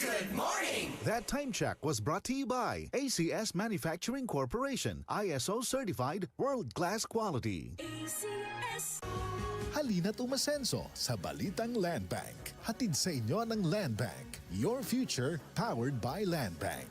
Good morning! That time check was brought to you by ACS Manufacturing Corporation, ISO certified world-class quality. ACS. Halina't umasenso sa Balitang Land Bank. Hatid sa inyo ng Land Bank. Your future powered by Land Bank.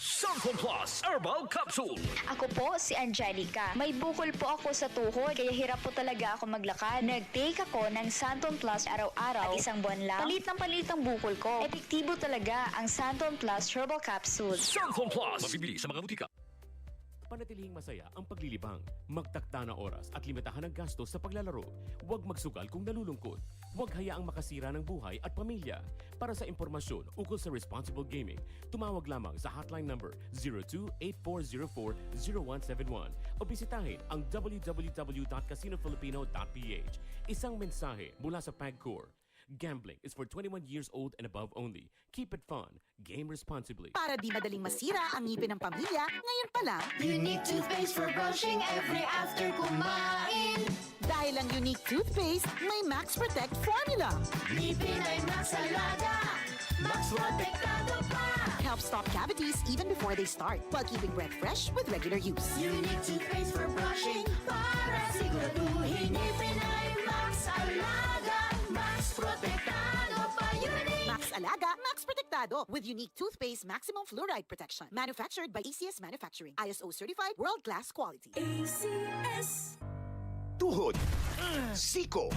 Santon Plus Herbal Capsule. Ako po si Angelica. May bukol po ako sa tuhod, kaya hirap po talaga ako maglakad. Nag-take ako ng Santon Plus araw-araw at isang buwan lang. Palit ang bukol ko. Epektibo talaga ang Santon Plus Herbal Capsule. Santon Plus. Mabibili sa mga butika. Panatilihing masaya ang paglilibang. Magtakda na oras at limitahan ang gastos sa paglalaro. Huwag magsugal kung nalulungkot. Huwag hayaang makasira ng buhay at pamilya. Para sa impormasyon ukol sa responsible gaming, tumawag lamang sa hotline number 02-8404-0171 o bisitahin ang www.casinofilipino.ph. Isang mensahe mula sa PAGCOR. Gambling is for 21 years old and above only. Keep it fun. Game responsibly. Para di madaling masira ang ngipin ng pamilya, ngayon pa lang, Unique toothpaste for brushing every after kumain. dahil ang unique toothpaste, may Max Protect formula. Ngipin ay Max Alaga. Max Protectado pa. Helps stop cavities even before they start, while keeping breath fresh with regular use. Unique toothpaste for brushing para siguraduhin ngipin ay Max Alaga. Max Protectado pa. Unique. Max Alaga, Max Protectado with unique toothpaste maximum fluoride protection. Manufactured by ACS Manufacturing. ISO certified world-class quality. ACS. Tuhod, siko,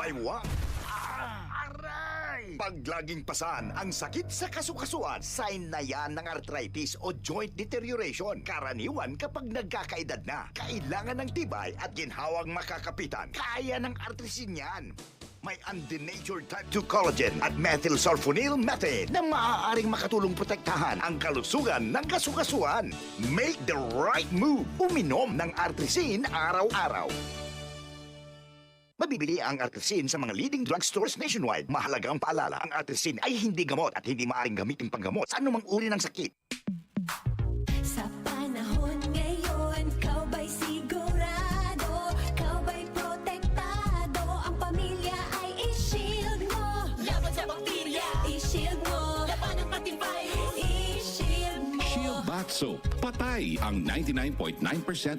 baywang, aray! Pag laging pasan ang sakit sa kasukasuan, sign na yan ng arthritis o joint deterioration. Karaniwan kapag nagkakaedad na, kailangan ng tibay at ginhawang makakapitan. Kaya ng artrisin yan. May undenatured type 2 collagen at methylsulfonyl methane na maaaring makatulong protektahan ang kalusugan ng kasukasuan. Make the right move. Uminom ng artrisin araw-araw. Mabibili ang artrisin sa mga leading drugstores nationwide. Mahalagang paalala, ang artrisin ay hindi gamot at hindi maaaring gamitin panggamot sa anumang uri ng sakit. Sa panahon ngayon, kau ba'y sigurado? Kau ba'y protektado? Ang pamilya ay i-shield mo. Laban sa bakterya, i-shield mo. Laban ng patibay, i-shield mo. Shield Bath Soap. Patay ang 99.9%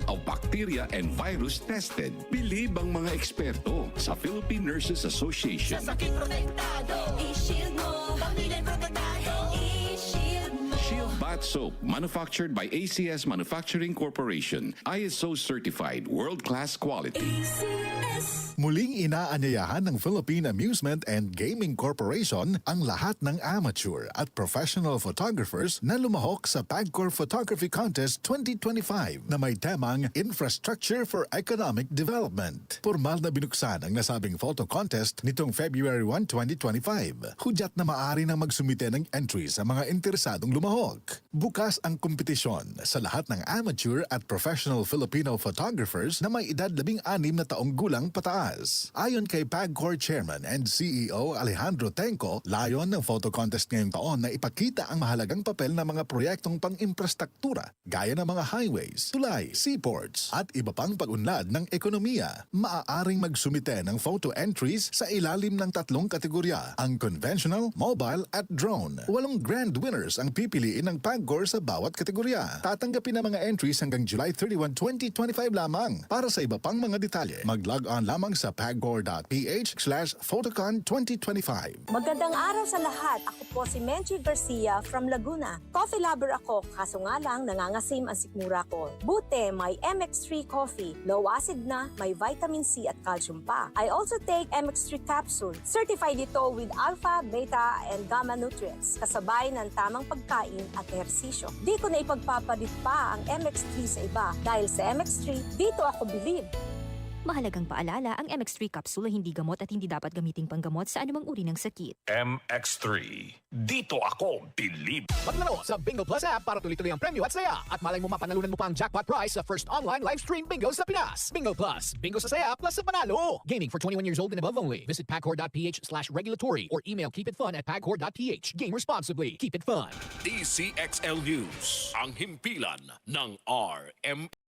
of bacteria and virus tested. Believe ang mga eksperto sa Philippine Nurses Association. Sa sakit protektado, i-shield mo. Pamilya protektado, i-shield mo. Shield Bath Soap, manufactured by ACS Manufacturing Corporation. ISO certified world-class quality. ACS. Muling inaanyayahan ng Philippine Amusement and Gaming Corporation ang lahat ng amateur at professional photographers na lumahok sa PAGCOR Photography Contest 2025 na may temang Infrastructure for Economic Development. Formal na binuksan ang nasabing photo contest nitong February 1, 2025. Hudyat na maaari nang magsumite ng entry sa mga interesadong lumahok. Bukas ang kompetisyon sa lahat ng amateur at professional Filipino photographers na may edad 16 na taong gulang pataas. Ayon kay PAGCOR Chairman and CEO Alejandro Tenco, layon ng photo contest ngayong taon na ipakita ang mahalagang papel ng mga proyektong pang-infrastruktura gaya ng mga highways, tulay, seaports at iba pang pag-unlad ng ekonomiya. Maaaring magsumite ng photo entries sa ilalim ng 3 kategorya, ang conventional, mobile at drone. 8 grand winners ang pipiliin ng PAGCOR sa bawat kategorya. Tatanggapin ang mga entries hanggang July 31, 2025 lamang. Para sa iba pang mga detalye, mag-log on lamang sa pagcor.ph/photocon 2025. Magandang araw sa lahat. Ako po si Menchie Garcia from Laguna. Coffee lover ako, kaso nga lang nangangasim ang sikmura ko. Buti, may MX3 coffee. Low acid na, may vitamin C at calcium pa. I also take MX3 capsule. Certified ito with alpha, beta, and gamma nutrients. Kasabay ng tamang pagkain at ehersisyo. Di ko na ipagpapalit pa ang MX3 sa iba. Dahil sa MX3, dito ako believe. Mahalagang paalala, ang MX3 capsule ay hindi gamot at hindi dapat gamiting panggamot sa anumang uri ng sakit. MX3. Dito ako believe. Maglaro sa Bingo Plus app para tuloy-tuloy ang premyo at saya. At malay mo mapanalunan mo pa ang jackpot prize sa first online live stream bingo sa Pinas. Bingo Plus. Bingo sa saya plus sa panalo. Gaming for 21 years old and above only. Visit pagcor.ph/regulatory or email keepitfun@pagcor.ph. Game responsibly. Keep it fun. DCXL News. Ang himpilan ng RM.